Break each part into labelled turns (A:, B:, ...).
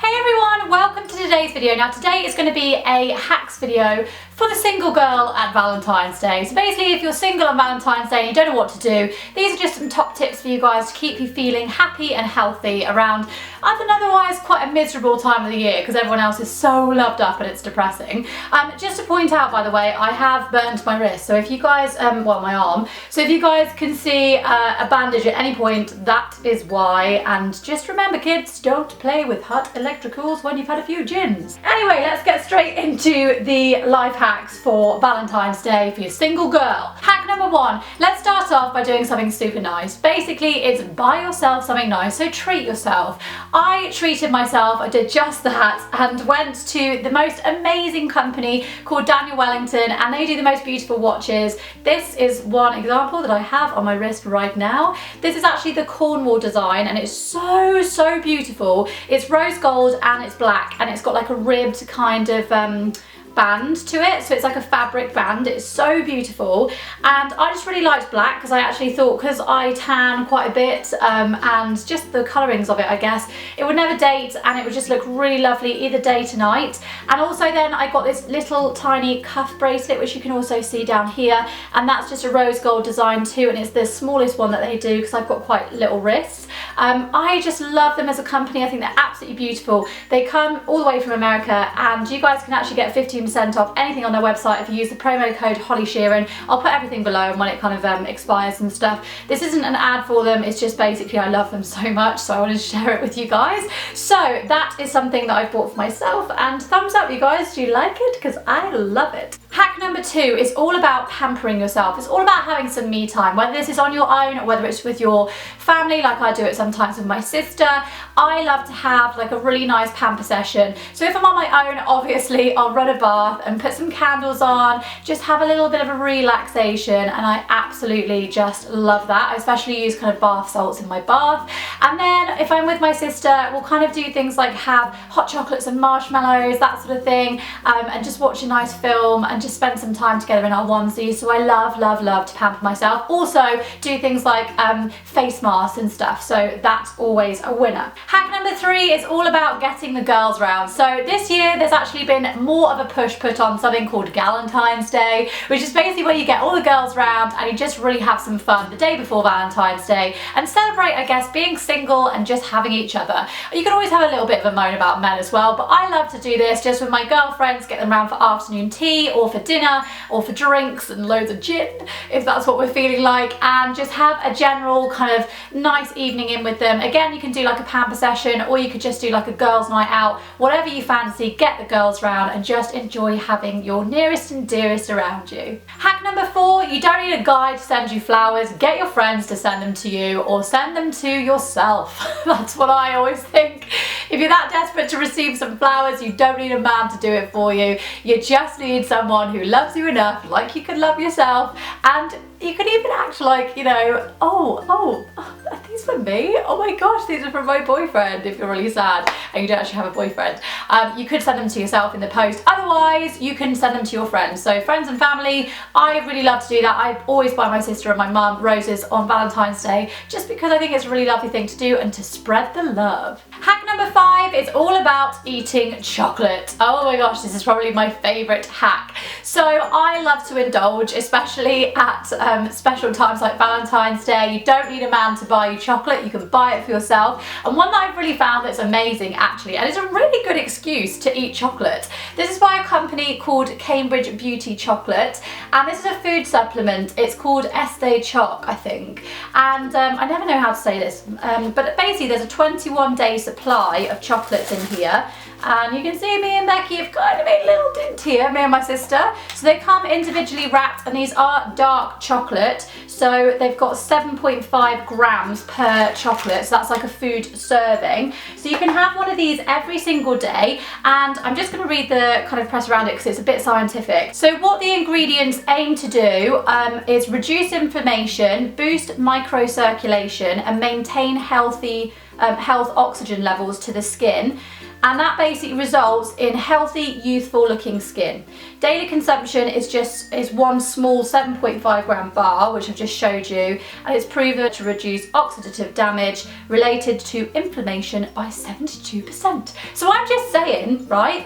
A: Hey everyone, welcome to today's video. Now today is going to be a hacks video for the single girl at Valentine's Day. So basically if you're single on Valentine's Day and you don't know what to do, these are just some top tips for you guys to keep you feeling happy and healthy around an otherwise quite a miserable time of the year because everyone else is so loved up and it's depressing. Just to point out, by the way, I have burnt my wrist, so if you guys, well, my arm, so if you guys can see a bandage at any point, that is why. And just remember kids, don't play with hot electricals when you've had a few gins. Anyway, let's get straight into the life hacks for Valentine's Day for your single girl. Hack number one, let's start off by doing something super nice. Basically, it's buy yourself something nice, so treat yourself. I treated myself, I did just that, and went to the most amazing company called Daniel Wellington, and they do the most beautiful watches. This is one example that I have on my wrist right now. This is actually the Cornwall design, and it's so beautiful. It's rose gold and it's black, and it's got like a ribbed kind of band to it, so it's like a fabric band. It's so beautiful, and I just really liked black because I actually thought, because I tan quite a bit, and just the colourings of it, I guess it would never date and it would just look really lovely either day to night. And also then I got this little tiny cuff bracelet, which you can also see down here, and that's just a rose gold design too, and it's the smallest one that they do because I've got quite little wrists. I just love them as a company. I think they're absolutely beautiful. They come all the way from America, and you guys can actually get 15% off anything on their website if you use the promo code HollySheeran. I'll put everything below and when it kind of expires and stuff. This isn't an ad for them, it's just basically I love them so much, so I wanted to share it with you guys. So that is something that I've bought for myself, and thumbs up you guys, do you like it? Because I love it. Hack number two is all about pampering yourself. It's all about having some me time, whether this is on your own or whether it's with your family, like I do it sometimes with my sister. I love to have like a really nice pamper session. So if I'm on my own, obviously I'll run a bath and put some candles on, just have a little bit of a relaxation, and I absolutely just love that. I especially use kind of bath salts in my bath. And then if I'm with my sister, we'll kind of do things like have hot chocolates and marshmallows, that sort of thing, and just watch a nice film and just spend some time together in our onesies. So I love to pamper myself. Also do things like face masks and stuff, so that's always a winner. Hack number three is all about getting the girls round. So this year there's actually been more of a push put on something called GALENTINE'S Day, which is basically where you get all the girls round and you just really have some fun the day before Valentine's Day and celebrate, I guess, being single and just having each other. You can always have a little bit of a moan about men as well, but I love to do this just with my girlfriends, get them round for afternoon tea or for dinner or for drinks and loads of gin if that's what we're feeling like, and just have a general kind of nice evening in with them. Again, you can do like a pamper session, or you could just do like a girls night out, whatever you fancy. Get the girls round and just enjoy having your nearest and dearest around you. Hack number four, you don't need a guy to send you flowers. Get your friends to send them to you, or send them to yourself. That's what I always think. If you're that desperate to receive some flowers, you don't need a man to do it for you. You just need someone who loves you enough, like you could love yourself, and you could even act like, you know, oh, are these for me? Oh my gosh, these are from my boyfriend, if you're really sad and you don't actually have a boyfriend. You could send them to yourself in the post. Otherwise, you can send them to your friends. So friends and family, I really love to do that. I always buy my sister and my mum roses on Valentine's Day, just because I think it's a really lovely thing to do and to spread the love. Hack number five is all about eating chocolate. Oh my gosh, this is probably my favourite hack. So I love to indulge, especially at special times like Valentine's Day. You don't need a man to buy you chocolate, you can buy it for yourself. And one that I've really found that's amazing actually, and it's a really good excuse to eat chocolate. This is by a company called Cambridge Beauty Chocolate, and this is a food supplement. It's called esthechoc, I think, and I never know how to say this, but basically there's a 21-day supply of chocolates in here. And you can see me and Becky have kind of made a little dent here, me and my sister. So they come individually wrapped, and these are dark chocolate. So they've got 7.5 grams per chocolate, so that's like a food serving. So you can have one of these every single day, and I'm just going to read the kind of press around it because it's a bit scientific. So what the ingredients aim to do is reduce inflammation, boost microcirculation, and maintain healthy health oxygen levels to the skin, and that basically results in healthy, youthful looking skin. Daily consumption is one small 7.5 gram bar, which I've just showed you, and it's proven to reduce oxidative damage related to inflammation by 72%. So I'm just saying, right,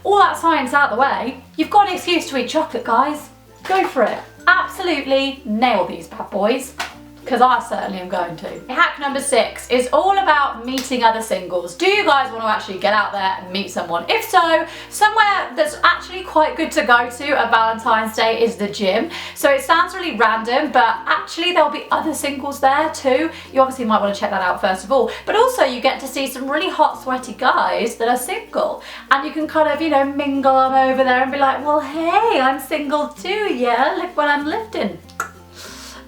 A: all that science out of the way, you've got an excuse to eat chocolate, guys. Go for it. Absolutely nail these bad boys, because I certainly am going to. Hack number 6 is all about meeting other singles. Do you guys want to actually get out there and meet someone? If so, somewhere that's actually quite good to go to at Valentine's Day is the gym. So it sounds really random, but actually there'll be other singles there too. You obviously might want to check that out first of all, but also you get to see some really hot, sweaty guys that are single, and you can kind of, you know, mingle on over there and be like, well, hey, I'm single too, yeah, look what I'm lifting.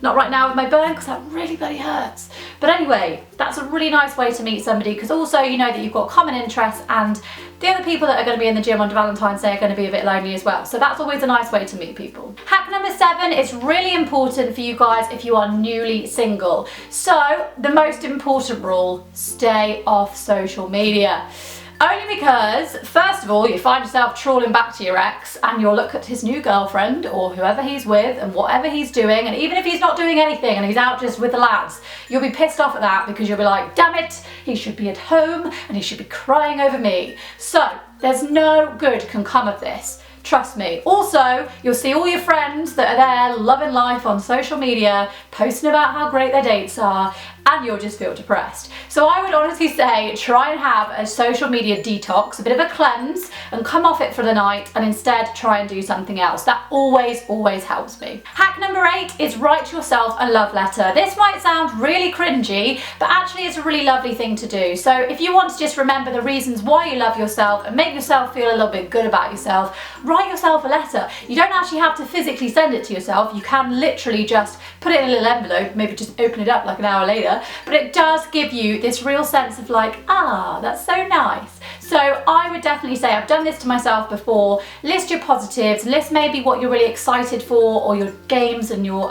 A: Not right now with my burn, because that really bloody hurts. But anyway, that's a really nice way to meet somebody, because also you know that you've got common interests, and the other people that are going to be in the gym on Valentine's Day are going to be a bit lonely as well. So that's always a nice way to meet people. Hack number 7 is really important for you guys if you are newly single. So the most important rule, stay off social media. Only because, first of all, you find yourself trawling back to your ex and you'll look at his new girlfriend or whoever he's with and whatever he's doing, and even if he's not doing anything and he's out just with the lads, you'll be pissed off at that because you'll be like, damn it, he should be at home and he should be crying over me. So there's no good can come of this. Trust me. Also, you'll see all your friends that are there loving life on social media, posting about how great their dates are, and you'll just feel depressed. So I would honestly say try and have a social media detox, a bit of a cleanse, and come off it for the night, and instead try and do something else. That always helps me. Hack number 8 is write yourself a love letter. This might sound really cringy, but actually it's a really lovely thing to do. So if you want to just remember the reasons why you love yourself and make yourself feel a little bit good about yourself, write yourself a letter. You don't actually have to physically send it to yourself. You can literally just put it in a little envelope, maybe just open it up like an hour later, but it does give you this real sense of like, ah, that's so nice. So I would definitely say, I've done this to myself before, list your positives, list maybe what you're really excited for, or your games and your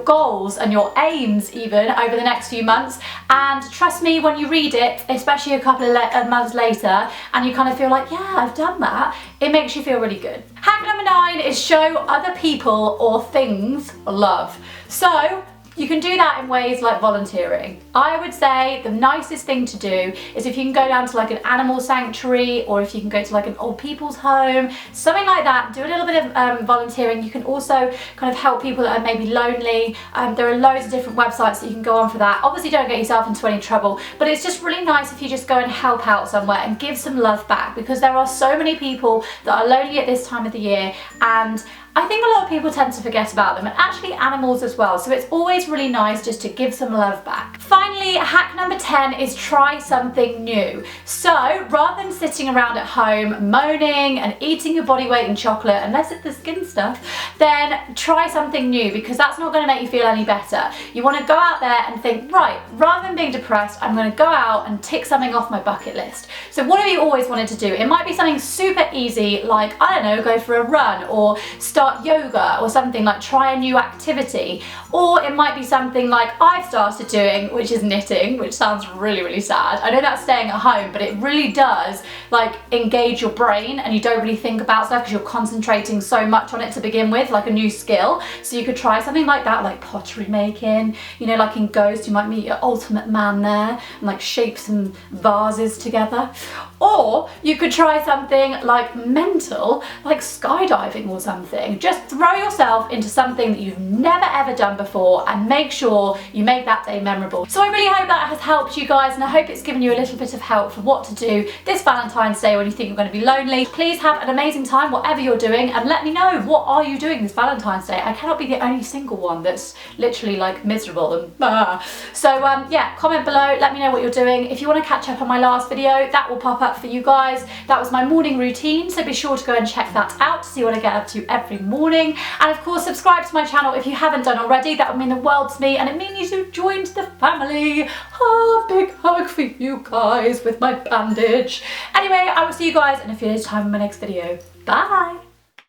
A: goals and your aims even over the next few months. And trust me, when you read it, especially a couple of months later, and you kind of feel like, yeah, I've done that, it makes you feel really good. Hack number 9 is show other people or things love. So you can do that in ways like volunteering. I would say the nicest thing to do is if you can go down to like an animal sanctuary, or if you can go to like an old people's home, something like that, do a little bit of volunteering. You can also kind of help people that are maybe lonely. There are loads of different websites that you can go on for that. Obviously don't get yourself into any trouble, but it's just really nice if you just go and help out somewhere and give some love back, because there are so many people that are lonely at this time of the year, and I think a lot of people tend to forget about them, and actually animals as well. So it's always really nice just to give some love back. Finally, hack number 10 is try something new. So rather than sitting around at home moaning and eating your body weight in chocolate, unless it's the skin stuff, then try something new, because that's not going to make you feel any better. You want to go out there and think, right, rather than being depressed, I'm going to go out and tick something off my bucket list. So what have you always wanted to do? It might be something super easy, like, I don't know, go for a run, or start yoga, or something like try a new activity. Or it might be something like I've started doing, which is knitting, which sounds really sad. I know that's staying at home, but it really does like engage your brain, and you don't really think about stuff because you're concentrating so much on it to begin with, like a new skill. So you could try something like that, like pottery making, you know, like in Ghost you might meet your ultimate man there and like shape some vases together. Or you could try something like mental, like skydiving or something. Just throw yourself into something that you've never ever done before, and make sure you make that day memorable. So I really hope that has helped you guys, and I hope it's given you a little bit of help for what to do this Valentine's Day when you think you're going to be lonely. Please have an amazing time whatever you're doing, and let me know, what are you doing this Valentine's Day? I cannot be the only single one that's literally like miserable and So yeah, comment below, let me know what you're doing. If you want to catch up on my last video, that will pop up for you guys. That was my morning routine, so be sure to go and check that out to see what I get up to every morning. And of course, subscribe to my channel if you haven't done already. That would mean the world to me, and it means you've joined the family. Oh, big hug for you guys with my bandage. Anyway, I will see you guys in a few days' time in my next video. Bye!